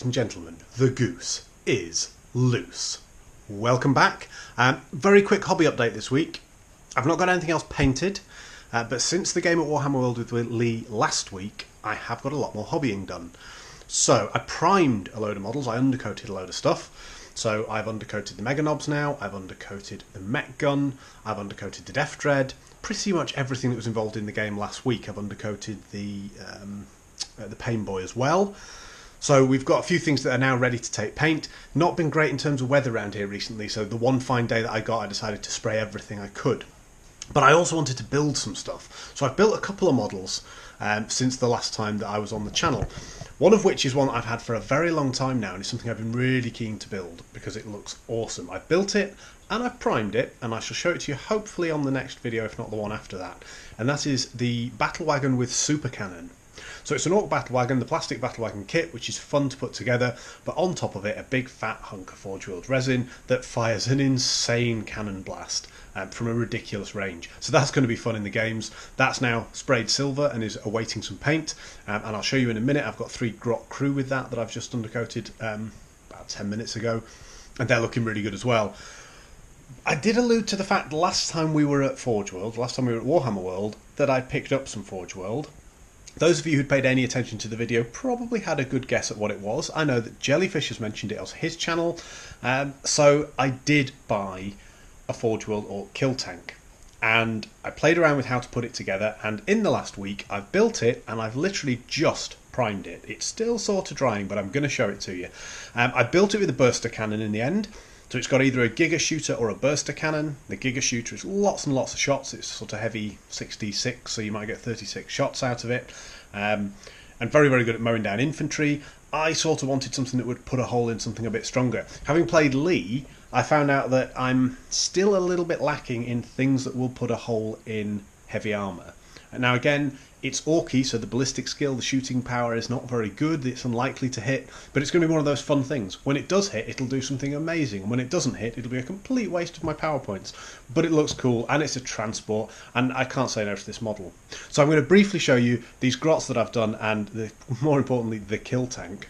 and gentlemen, the goose is loose. Welcome back. Very quick hobby update this week. I've not got anything else painted, but since the game at Warhammer World with Lee last week, I have got a lot more hobbying done. So I primed a load of models, I undercoated a load of stuff. So I've undercoated the Mega Knobs now, I've undercoated the Mech Gun, I've undercoated the Death Dread, pretty much everything that was involved in the game last week. I've undercoated the Pain Boy as well. So we've got a few things that are now ready to take paint. Not been great in terms of weather around here recently, so the one fine day that I got, I decided to spray everything I could. But I also wanted to build some stuff. So I've built a couple of models since the last time that I was on the channel. One of which is one that I've had for a very long time now, and it's something I've been really keen to build because it looks awesome. I've built it and I've primed it, and I shall show it to you hopefully on the next video, if not the one after that. And that is the Battle Wagon with Super Cannon. So it's an Orc Battle Wagon, the plastic Battle Wagon kit, which is fun to put together, but on top of it a big fat hunk of Forgeworld resin that fires an insane cannon blast from a ridiculous range. So that's going to be fun in the games. That's now sprayed silver and is awaiting some paint, and I'll show you in a minute. I've got 3 Grot crew with that I've just undercoated about 10 minutes ago, and they're looking really good as well. I did allude to the fact last time we were at Forgeworld, last time we were at Warhammer World, that I picked up some Forgeworld. Those of you who'd paid any attention to the video probably had a good guess at what it was. I know that Jellyfish has mentioned it on his channel, so I did buy a Forgeworld Orc kill tank, and I played around with how to put it together, and in the last week I've built it and I've literally just primed it. It's still sort of drying, but I'm going to show it to you. I built it with a burster cannon in the end. So it's got either a Giga Shooter or a burster cannon. The Giga Shooter is lots and lots of shots. It's sort of heavy 66, so you might get 36 shots out of it. And very, very good at mowing down infantry. I sort of wanted something that would put a hole in something a bit stronger. Having played Lee, I found out that I'm still a little bit lacking in things that will put a hole in heavy armour. And now again, it's Orky, so the ballistic skill, the shooting power is not very good. It's unlikely to hit, but it's going to be one of those fun things. When it does hit, it'll do something amazing. And when it doesn't hit, it'll be a complete waste of my power points. But it looks cool, and it's a transport, and I can't say no to this model. So I'm going to briefly show you these grots that I've done, and more importantly, the kill tank.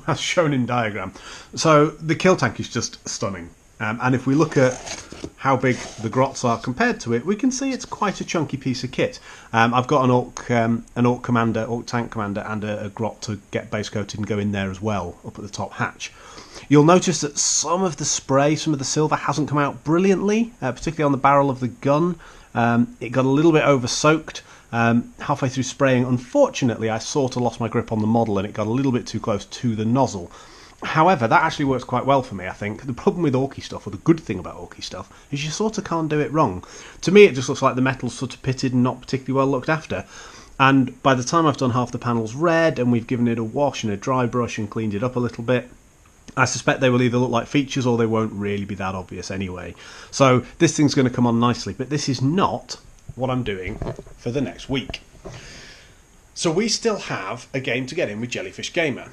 As shown in diagram. So the kill tank is just stunning. And if we look at how big the grots are compared to it, we can see it's quite a chunky piece of kit. I've got an orc commander, orc tank commander, and a grot to get base coated and go in there as well, up at the top hatch. You'll notice that some of the spray, some of the silver hasn't come out brilliantly, particularly on the barrel of the gun. It got a little bit over soaked halfway through spraying. Unfortunately, I sort of lost my grip on the model and it got a little bit too close to the nozzle. However, that actually works quite well for me, I think. The problem with Orky stuff, or the good thing about Orky stuff, is you sort of can't do it wrong. To me, it just looks like the metal's sort of pitted and not particularly well looked after. And by the time I've done half the panels red, and we've given it a wash and a dry brush and cleaned it up a little bit, I suspect they will either look like features or they won't really be that obvious anyway. So this thing's going to come on nicely, but this is not what I'm doing for the next week. So we still have a game to get in with Jellyfish Gamer.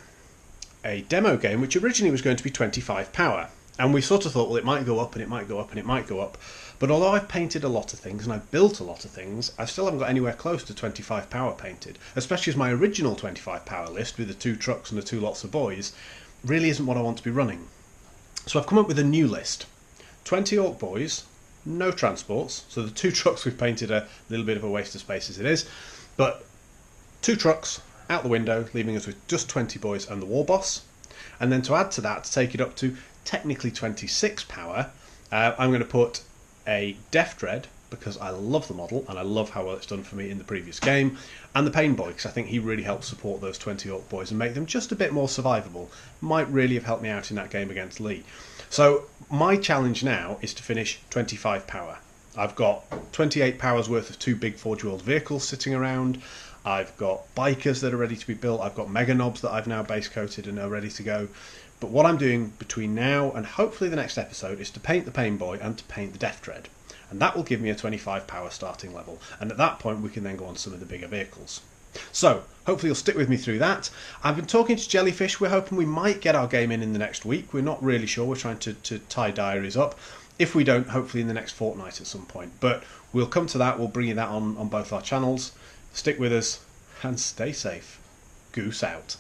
A demo game which originally was going to be 25 power, and we sort of thought, well, it might go up and it might go up and it might go up, but although I've painted a lot of things and I've built a lot of things, I still haven't got anywhere close to 25 power painted, especially as my original 25 power list with the 2 trucks and the 2 lots of boys really isn't what I want to be running. So I've come up with a new list. 20 orc boys, no transports, so the 2 trucks we've painted a little bit of a waste of space as it is, but 2 trucks out the window, leaving us with just 20 boys and the war boss. And then to add to that, to take it up to technically 26 power, I'm going to put a Death Dread, because I love the model and I love how well it's done for me in the previous game, and the Pain Boy, because I think he really helps support those 20 orc boys and make them just a bit more survivable. Might really have helped me out in that game against Lee. So my challenge now is to finish 25 power. I've got 28 powers worth of 2 big Forgeworld vehicles sitting around. I've got bikers that are ready to be built. I've got Mega Knobs that I've now base coated and are ready to go. But what I'm doing between now and hopefully the next episode is to paint the Pain Boy and to paint the Death Dread. And that will give me a 25 power starting level. And at that point we can then go on to some of the bigger vehicles. So hopefully you'll stick with me through that. I've been talking to Jellyfish. We're hoping we might get our game in the next week. We're not really sure. We're trying to tie diaries up. If we don't, hopefully in the next fortnight at some point. But we'll come to that. We'll bring you that on both our channels. Stick with us and stay safe. Goose out.